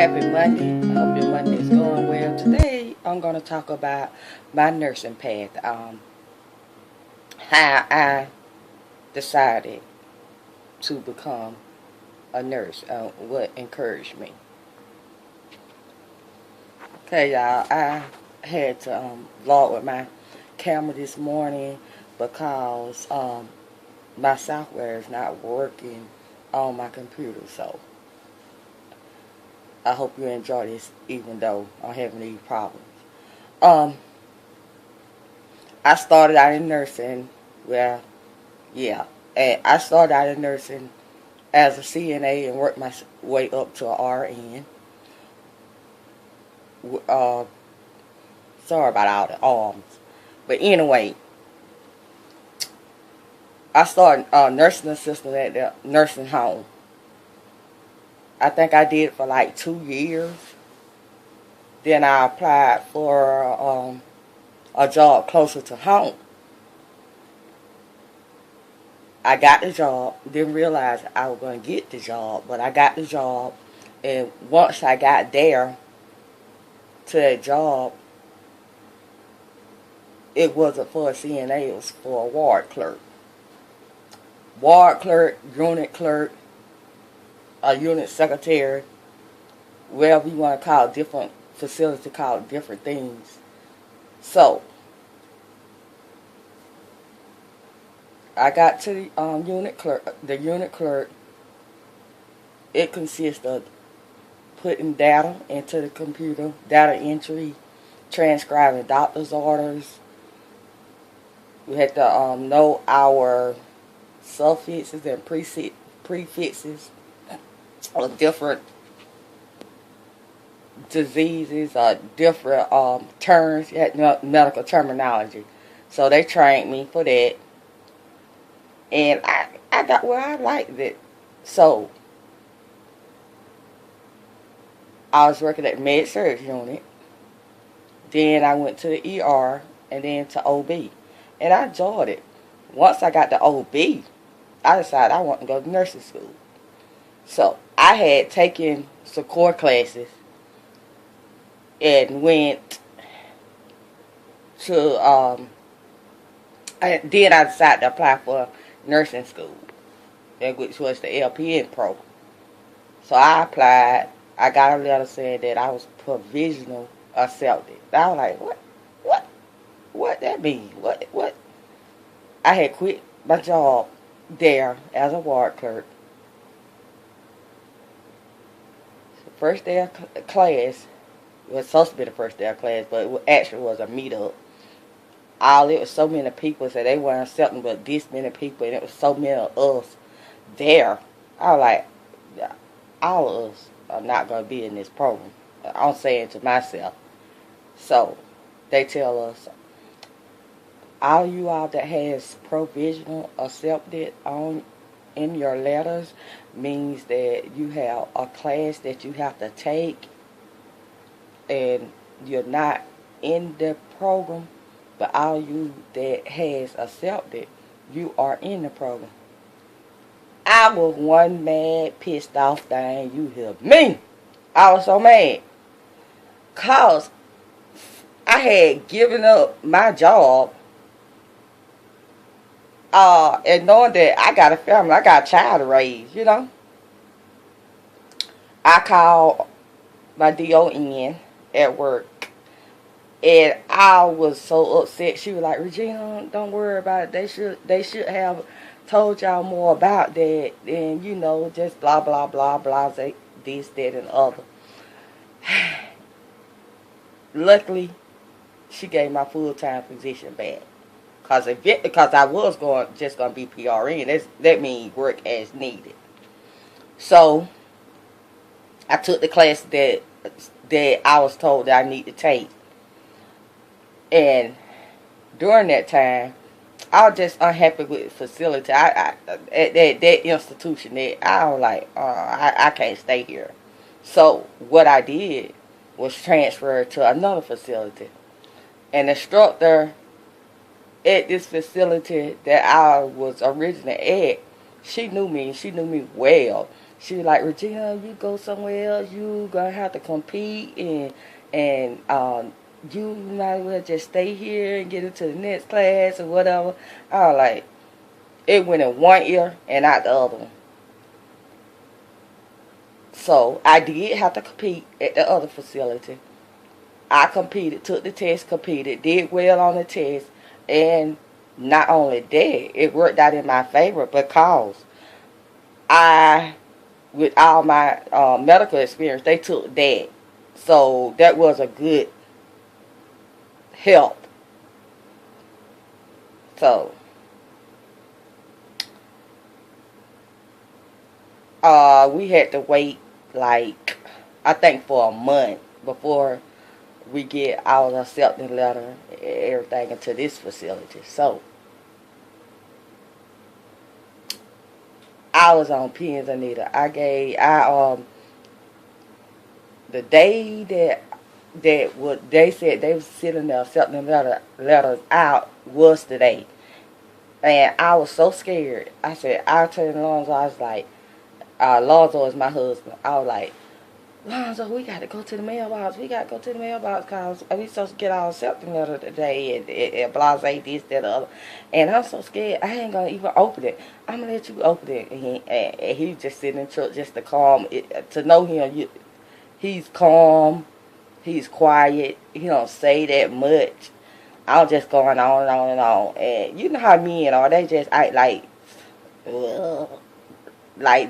Happy Monday. I hope your Monday is going well. Today, I'm going to talk about my nursing path. How I decided to become a nurse. What encouraged me. Okay, y'all. I had to vlog with my camera this morning because my software is not working on my computer. So I hope you enjoy this, even though I'm having these problems. Um, I started out in nursing. Well, yeah, and I started out in nursing as a CNA and worked my way up to a RN. Uh, Sorry about all the arms, but anyway, I started nursing assistant at the nursing home. I think I did it for like 2 years. Then I applied for a job closer to home. I got the job. Didn't realize I was going to get the job, but I got the job. And once I got there to that job, it wasn't for a CNA. It was for a ward clerk. Ward clerk, a unit secretary, whatever you want to call it, different facility call it different things. So I got to the unit clerk. The unit clerk, it consists of putting data into the computer, data entry, transcribing doctor's orders. We had to know our suffixes and prefixes of different diseases or different terms. You had medical terminology. So they trained me for that. And I got where I liked it. So I was working at the med surg unit. Then I went to the ER and then to OB. And I enjoyed it. Once I got to OB, I decided I wanted to go to nursing school. So I had taken some core classes and went to, then I decided to apply for nursing school, which was the LPN program. So I applied. I got a letter saying that I was provisional accepted. I was like, what that mean? What? I had quit my job there as a ward clerk. The first day of class, it was supposed to be the first day of class, but it actually was a meetup. It was so many people, so they weren't accepting but this many people, and it was so many of us there. I was like, all of us are not going to be in this program. I'm saying to myself. So they tell us, all you all that has provisional accepted in your letters means that you have a class that you have to take and you're not in the program, but all you that has accepted, you are in the program. I was one mad, pissed off thing. You hear me? I was so mad. Because I had given up my job and knowing that I got a family, I got a child to raise, you know. I called my DON at work. And I was so upset. She was like, Regina, don't worry about it. They should have told y'all more about that. And, you know, just blah, blah, blah, blah, this, that, and the other. Luckily, she gave my full-time position back. Because I was just going to be PRN. That means work as needed. So, I took the class that I was told that I need to take. And during that time, I was just unhappy with the facility. At that institution, that I was like, I can't stay here. So what I did was transfer to another facility. And the instructor at this facility that I was originally at, she knew me well. She was like, Regina, you go somewhere else, you gonna have to compete, and you might as well just stay here and get into the next class or whatever. I was like, it went in one ear and out the other one. So I did have to compete at the other facility. I competed, took the test, competed, did well on the test, and not only that, it worked out in my favor because I, with all my medical experience, they took that. So that was a good help. So we had to wait like, I think for a month before we get our acceptance letter and everything into this facility. So I was on pins and needles. The day that they said they was sending the acceptance letters out was today. And I was so scared. I said, I turned to Lonzo, I was like, Lonzo is my husband. I was like, Lonzo, we got to go to the mailbox. We got to go to the mailbox because we supposed to get our acceptance letter today and blase this, that, the other. And I'm so scared. I ain't going to even open it. I'm going to let you open it. And he just sitting in truck just to calm. To know him, he's calm. He's quiet. He don't say that much. I was just going on and on and on. And you know how men are. They just act like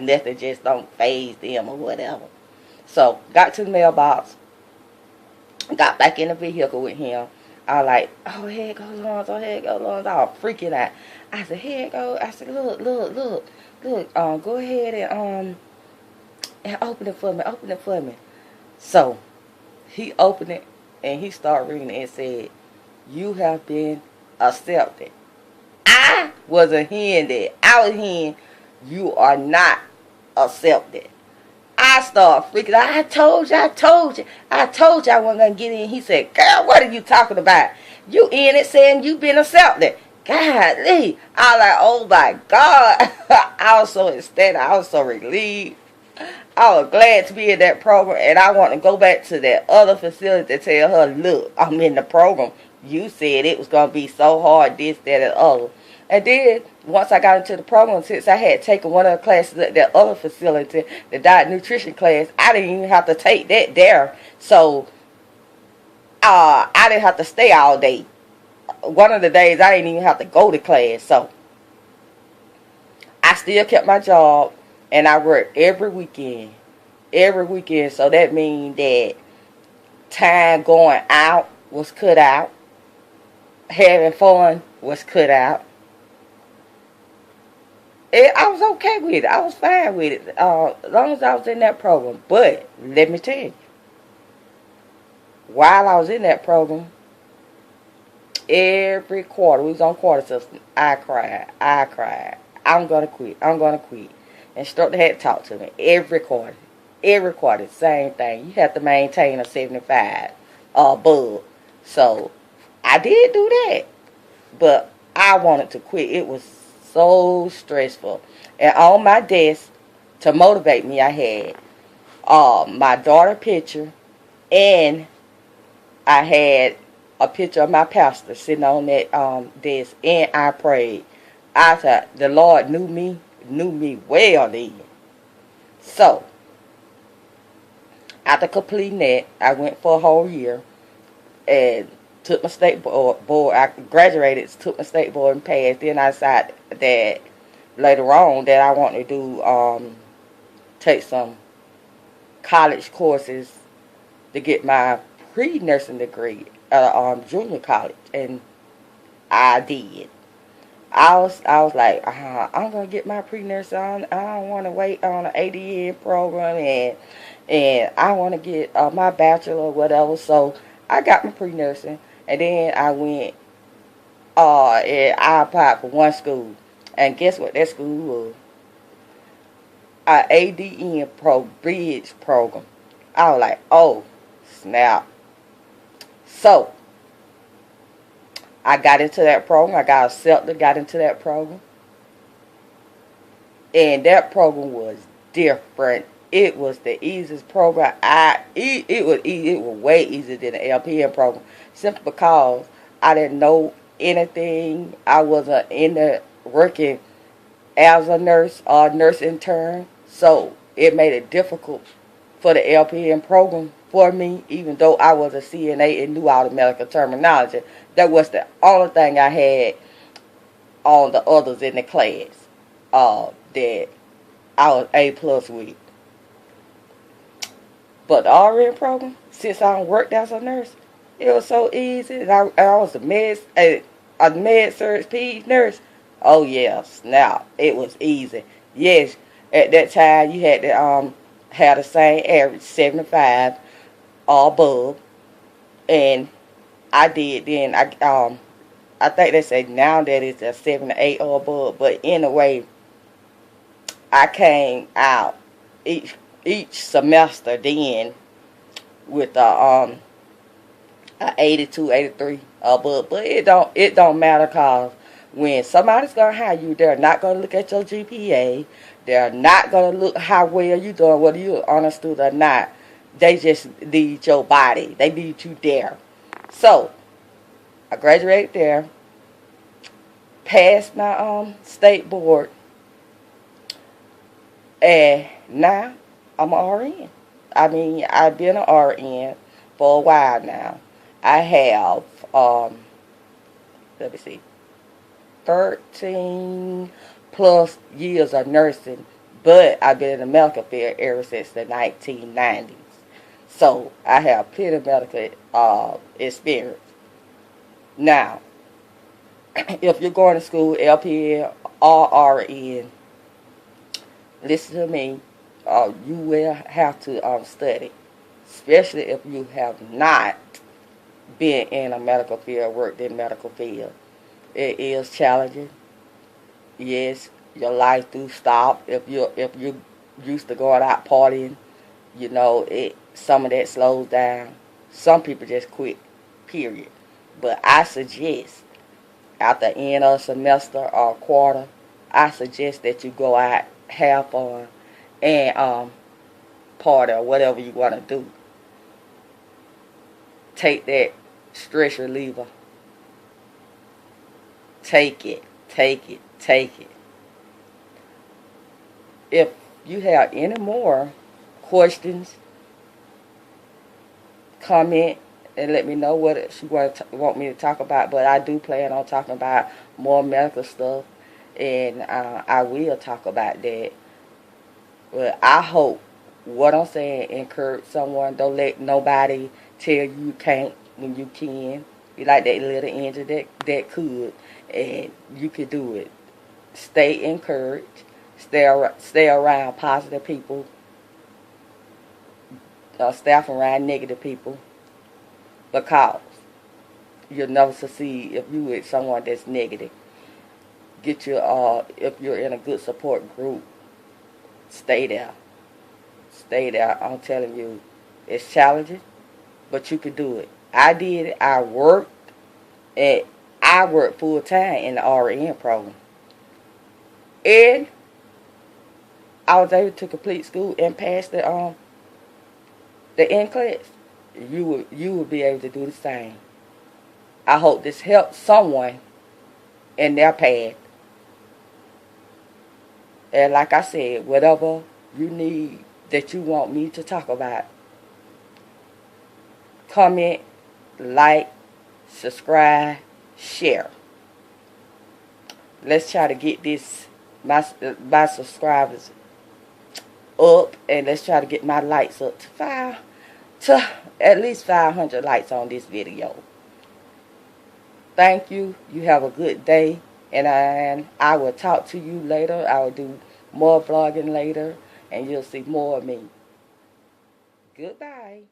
nothing just don't faze them or whatever. So, got to the mailbox, got back in the vehicle with him. I was like, oh, here it goes, Lonzo, here it goes, Lonzo. I was freaking out. I said, here it goes. I said, look, go ahead and open it for me. So, he opened it, and he started reading it and said, you have been accepted. I wasn't hearing that. I was hearing, you are not accepted. I started freaking out. I told you I wasn't going to get in. He said, girl, what are you talking about? You in it saying you been accepted. Golly. I was like, oh my God. I was so ecstatic. I was so relieved. I was glad to be in that program. And I want to go back to that other facility to tell her, look, I'm in the program. You said it was going to be so hard, this, that, and the other. And then, once I got into the program, since I had taken one of the classes at that other facility, the diet nutrition class, I didn't even have to take that there. So, I didn't have to stay all day. One of the days, I didn't even have to go to class. So, I still kept my job, and I worked every weekend. So, that means that time going out was cut out. Having fun was cut out. I was okay with it. I was fine with it. As long as I was in that program. But, let me tell you. While I was in that program, every quarter, we was on quarter system, I cried. I'm going to quit. Instructor had to talk to me. Every quarter, same thing. You have to maintain a 75 above. So, I did do that. But, I wanted to quit. It was so stressful. And on my desk, to motivate me, I had my daughter picture, and I had a picture of my pastor sitting on that desk, and I prayed. I thought the Lord knew me well then. So, after completing that, I went for a whole year and took my state board. I graduated, took my state board and passed. Then I decided that later on that I want to do take some college courses to get my pre-nursing degree at junior college, and I did. I was like, I'm gonna get my pre-nursing on. I don't want to wait on an ADN program, and I want to get my bachelor or whatever. So I got my pre-nursing. And then I went, and I applied for one school. And guess what that school was? An ADN bridge program. I was like, oh, snap. So, I got into that program. I got accepted, got into that program. And that program was different. It was the easiest program. It was way easier than the LPN program, simply because I didn't know anything. I wasn't in the working as a nurse or nurse intern, so it made it difficult for the LPN program for me, even though I was a CNA and knew all the medical terminology. That was the only thing I had on the others in the class that I was A+ with. But the RN program, since I worked as a nurse, it was so easy. And I was a med surg peds nurse. Oh yes, now it was easy. Yes, at that time you had to have the same average, 75 or above, and I did then. I think they say now that it's a 78 or above, but anyway, I came out each semester then with a 82, 83 above, but it don't matter, cause when somebody's gonna hire you, they're not gonna look at your GPA. They're not gonna look how well you doing, whether you're honest student or not. They just need your body. They need you there. So I graduated there, passed my state board, and now I'm an RN. I mean, I've been an RN for a while now. I have let me see, 13 plus years of nursing, but I've been in the medical field ever since the 1990s. So I have plenty of medical experience. Now, if you're going to school, LPN or RN, listen to me. You will have to study, especially if you have not been in a medical field, worked in medical field. It is challenging. Yes, your life do stop if you used to going out partying. You know, some of that slows down. Some people just quit, period. But I suggest, at the end of a semester or a quarter, I suggest that you go out, have fun, and party or whatever you want to do. Take that stress reliever. Take it, take it, take it. If you have any more questions, comment and let me know what you want me to talk about. But I do plan on talking about more medical stuff, and I will talk about that. But I hope what I'm saying encourage someone. Don't let nobody tell you can't when you can. You like that little engine that could, and you could do it. Stay encouraged. Stay around positive people. Stay around negative people, because you'll never succeed if you with someone that's negative. Get your if you're in a good support group, stay there. Stay there. I'm telling you, it's challenging, but you can do it. I did it. I worked full time in the RN program, and I was able to complete school and pass the end class. You will be able to do the same. I hope this helps someone in their path. And like I said, whatever you need that you want me to talk about, comment, like, subscribe, share. Let's try to get my subscribers up, and let's try to get my likes up to at least 500 likes on this video. Thank you. You have a good day, and I will talk to you later. I will do more vlogging later, and you'll see more of me. Goodbye.